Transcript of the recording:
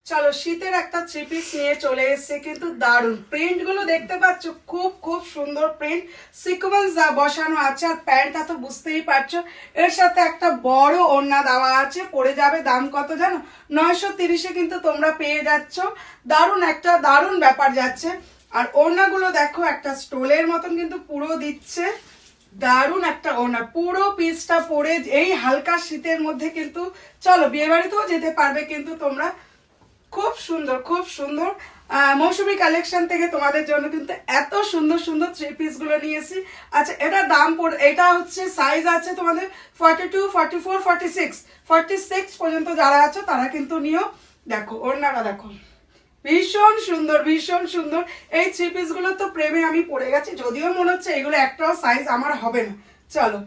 চলো শীতের একটা থ্রি পিস নিয়ে চলে এসেছে, কিন্তু দারুণ প্রিন্ট গুলো দেখতে পাচ্ছ, খুব খুব সুন্দর প্রিন্ট, সিকোয়েন্স বসানো আছে। আর প্যান্টটা তো বুঝতেই পারছো, এর সাথে একটা বড় ওড়না দেওয়া আছে। পড়ে যাবে দাম কত জানো? 930-এ কিন্তু তোমরা পেয়ে যাচ্ছ। দারুণ একটা দারুণ ব্যাপার যাচ্ছে। আর ওড়নাগুলো দেখো, একটা স্টোলের মতন কিন্তু পুরো দিচ্ছে। দারুণ একটা ওড়না, পুরো পিসটা পরে এই হালকা শীতের মধ্যে কিন্তু চলো বিয়ে বাড়িতেও যেতে পারবে কিন্তু তোমরা। খুব সুন্দর খুব সুন্দর। মৌসুমী কালেকশন থেকে তোমাদের জন্য কিন্তু এত সুন্দর সুন্দর থ্রি পিস গুলো নিয়েছি। আচ্ছা, এটা দাম এটা হচ্ছে সাইজ আছে তোমাদের 42, 44, 46, 46 পর্যন্ত যারা আছো তারা কিন্তু নিও। দেখো ওড়নাটা দেখো, ভীষণ সুন্দর ভীষণ সুন্দর। এই থ্রি পিস গুলো তো প্রেমে আমি পড়ে গেছি, যদিও মনে হচ্ছে এগুলো একটাও সাইজ আমার হবে না। চলো